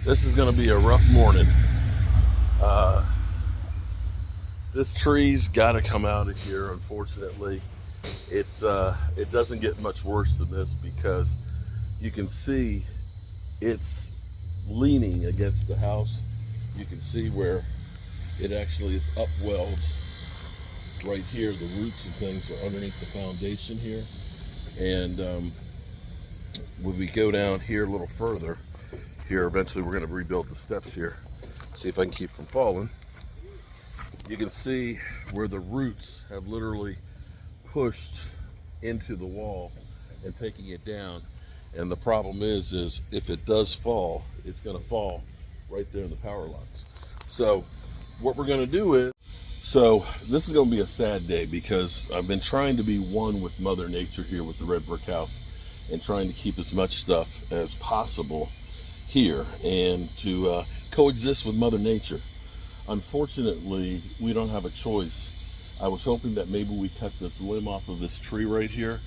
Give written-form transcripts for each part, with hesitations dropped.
This is going to be a rough morning. Uh, this tree's got to come out of here. Unfortunately, it doesn't get much worse than this because you can see it's leaning against the house. You can see where it actually is upwelled right here. The roots and things are underneath the foundation here, and when we go down here a little further, here eventually we're going to rebuild the steps here. See if I can keep from falling. You can see where the roots have literally pushed into the wall and taking it down. And the problem is if it does fall, it's going to fall right there in the power lines. So what we're going to do is, so this is going to be a sad day because I've been trying to be one with Mother Nature here with the red brick house and trying to keep as much stuff as possible here and to coexist with Mother Nature. Unfortunately, we don't have a choice. I was hoping that maybe we cut this limb off of this tree right here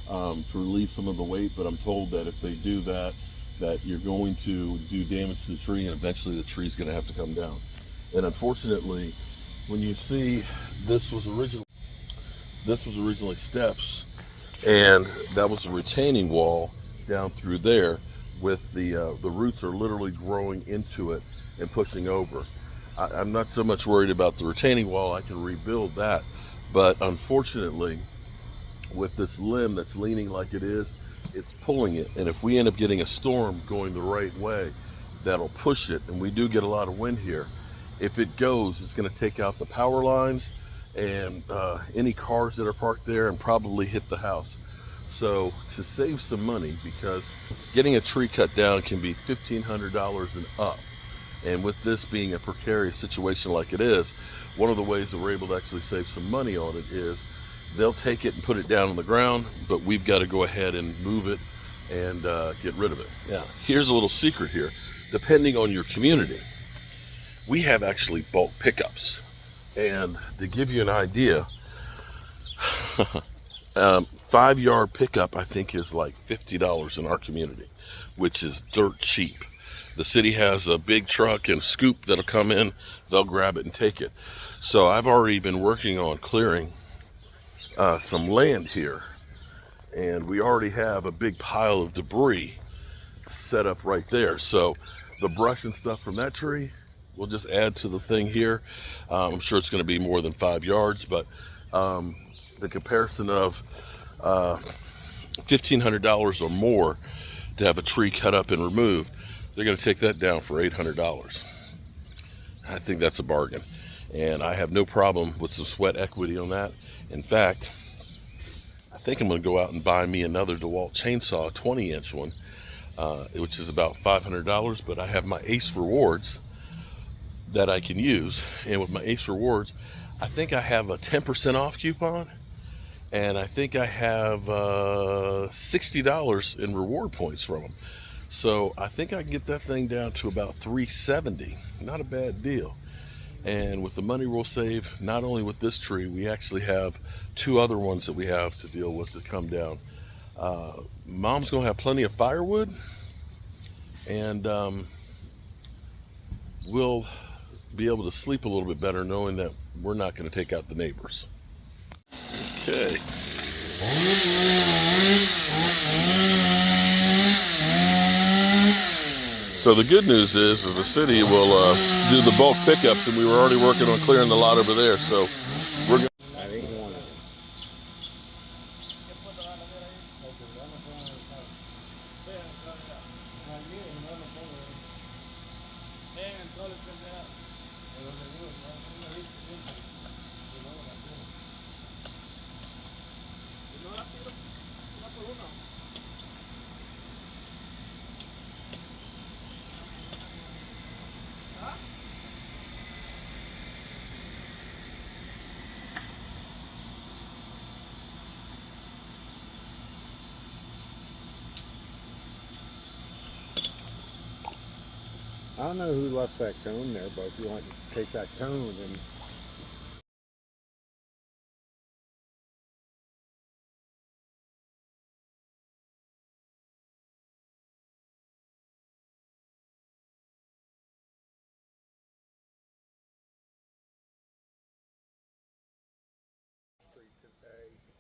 to relieve some of the weight, but I'm told that if they do that, that you're going to do damage to the tree and eventually the tree's going to have to come down. And unfortunately, when you see this was originally steps, and that was a retaining wall down through there with the roots are literally growing into it and pushing over. I'm not so much worried about the retaining wall. I can rebuild that, but unfortunately with this limb that's leaning like it is, it's pulling it, and if we end up getting a storm going the right way, that'll push it, and we do get a lot of wind here. If it goes, it's going to take out the power lines and any cars that are parked there and probably hit the house. So to save some money, because getting a tree cut down can be $1,500 and up, and with this being a precarious situation like it is, one of the ways that we're able to actually save some money on it is they'll take it and put it down on the ground, but we've got to go ahead and move it and get rid of it. Now, here's a little secret here. Depending on your community, we have actually bulk pickups. And to give you an idea, 5-yard pickup I think is like $50 in our community, which is dirt cheap. The city has a big truck and scoop that'll come in, they'll grab it and take it. So I've already been working on clearing some land here, and we already have a big pile of debris set up right there. So the brush and stuff from that tree we'll just add to the thing here. I'm sure it's going to be more than 5 yards, but the comparison of $1,500 or more to have a tree cut up and removed, they're going to take that down for $800. I think that's a bargain, and I have no problem with some sweat equity on that. In fact, I think I'm going to go out and buy me another DeWalt chainsaw, a 20-inch one, which is about $500, but I have my Ace Rewards that I can use, and with my Ace Rewards, I think I have a 10% off coupon, and I think I have $60 in reward points from them. So I think I can get that thing down to about $370. Not a bad deal. And with the money we'll save, not only with this tree, we actually have 2 other ones that we have to deal with to come down. Mom's gonna have plenty of firewood, and we'll be able to sleep a little bit better knowing that we're not going to take out the neighbors. Okay. So the good news is the city will do the bulk pickups, and we were already working on clearing the lot over there. So we're going. I don't know who left that cone there, but if you want to take that cone and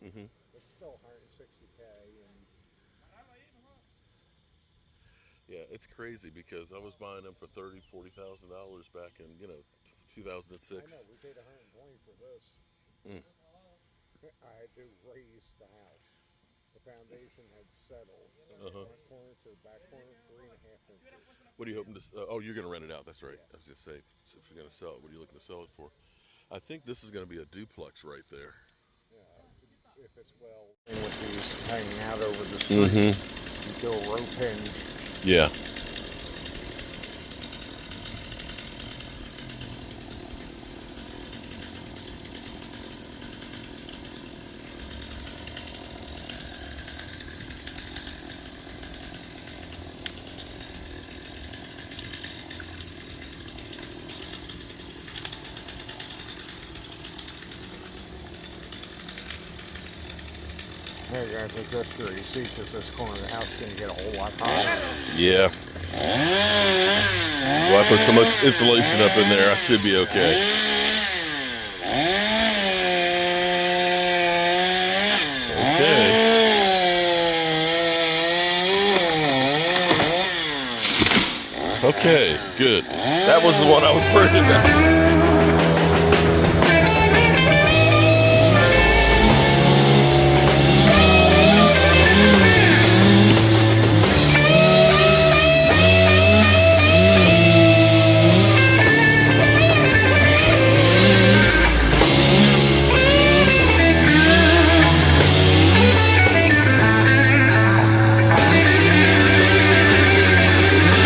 Mm-hmm. It's still 160K, and Yeah, it's crazy because I was buying them for $30,000-$40,000 back in 2006. I know we paid 120 for this. Mm. I had to raise the house. The foundation had settled from the Uh-huh. front corner to the back corner 3.5 inches. What are you hoping to? Oh, you're going to rent it out. That's right. Yeah. I was just say if you're going to sell it, what are you looking to sell it for? I think this is going to be a duplex right there. If it's well, and with these hanging out over the street, Mm-hmm. you do a rope hinge. Yeah. There you go, the gesture you see, because this corner of the house is going to get a whole lot higher. Yeah. Well, I put so much insulation up in there, I should be okay. Okay, good. That was the one I was worried about.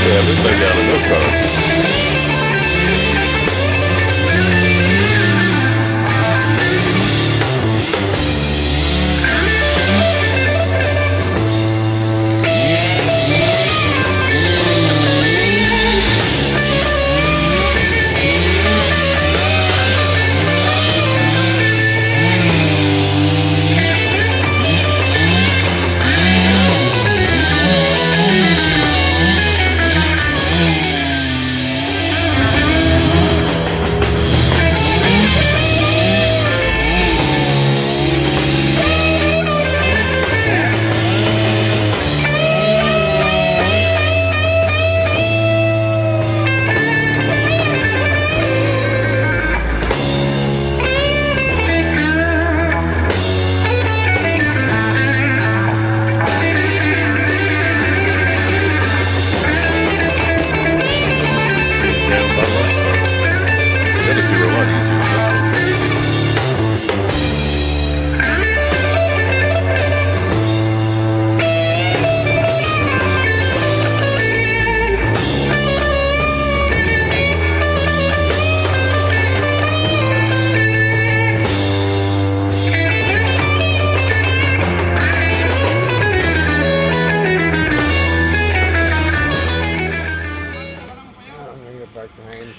Yeah, this thing down in no time.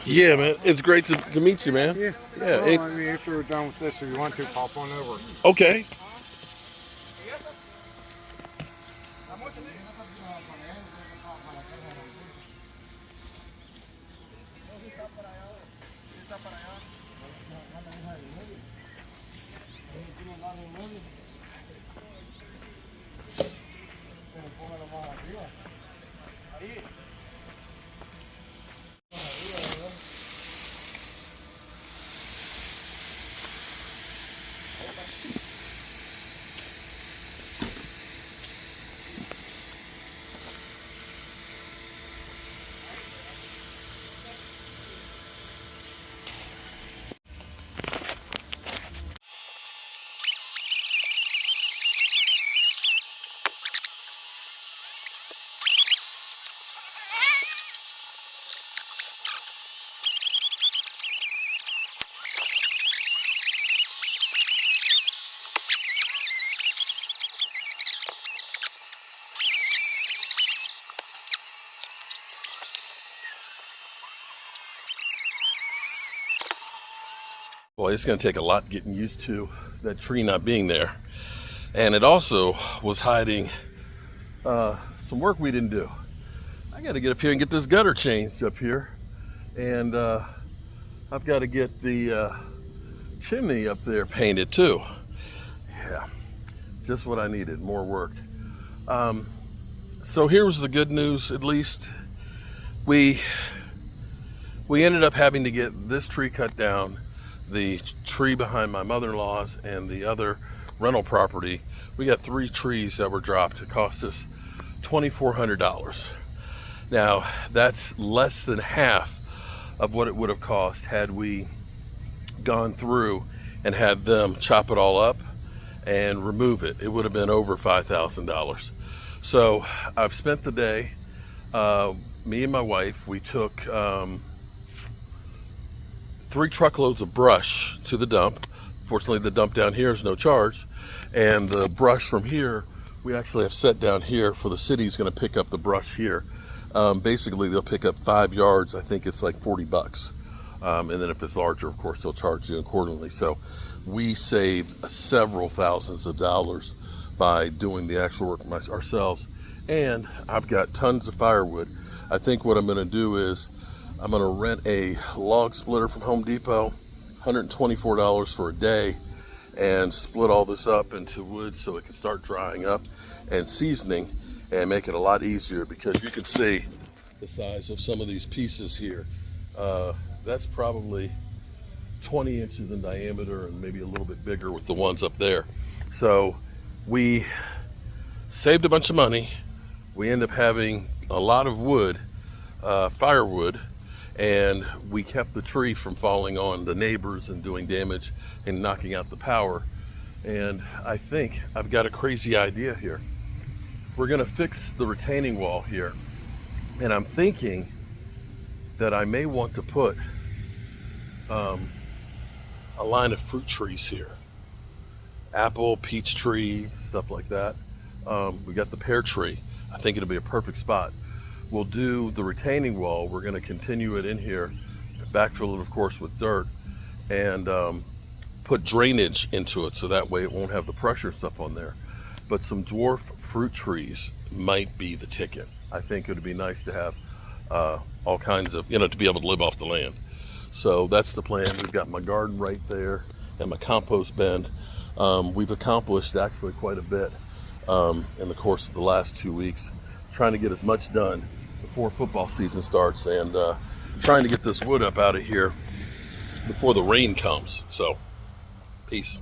Yeah, man. It's great to meet you, man. Yeah. Yeah. Well, I mean, if you're done with this, if you want to, pop on over. Okay. Boy, it's going to take a lot getting used to that tree not being there. And it also was hiding some work we didn't do. I got to get up here and get this gutter changed up here. And I've got to get the chimney up there painted too. Yeah. Just what I needed, more work. So here's the good news, at least. We ended up having to get this tree cut down, the tree behind my mother-in-law's and the other rental property. We got 3 trees that were dropped. It cost us $2,400. Now, that's less than half of what it would have cost had we gone through and had them chop it all up and remove it. It would have been over $5,000. So I've spent the day, me and my wife, we took 3 truckloads of brush to the dump. Fortunately, the dump down here is no charge. And the brush from here, we actually have set down here for the city's gonna pick up the brush here. Basically, they'll pick up 5 yards. I think it's like $40. And then if it's larger, of course, they'll charge you accordingly. So we saved several thousands of dollars by doing the actual work ourselves. And I've got tons of firewood. I think what I'm gonna do is I'm gonna rent a log splitter from Home Depot, $124 for a day, and split all this up into wood so it can start drying up and seasoning and make it a lot easier, because you can see the size of some of these pieces here. That's probably 20 inches in diameter and maybe a little bit bigger with the ones up there. So we saved a bunch of money. We end up having a lot of wood, firewood, and we kept the tree from falling on the neighbors and doing damage and knocking out the power. And I think I've got a crazy idea here. We're gonna fix the retaining wall here. And I'm thinking that I may want to put a line of fruit trees here. Apple, peach tree, stuff like that. We got the pear tree. I think it'll be a perfect spot. We'll do the retaining wall. We're gonna continue it in here, backfill it, of course, with dirt, and put drainage into it so that way it won't have the pressure stuff on there. But some dwarf fruit trees might be the ticket. I think it would be nice to have all kinds of, to be able to live off the land. So that's the plan. We've got my garden right there and my compost bin. We've accomplished actually quite a bit in the course of the last 2 weeks, trying to get as much done before football season starts, and trying to get this wood up out of here before the rain comes. So, peace.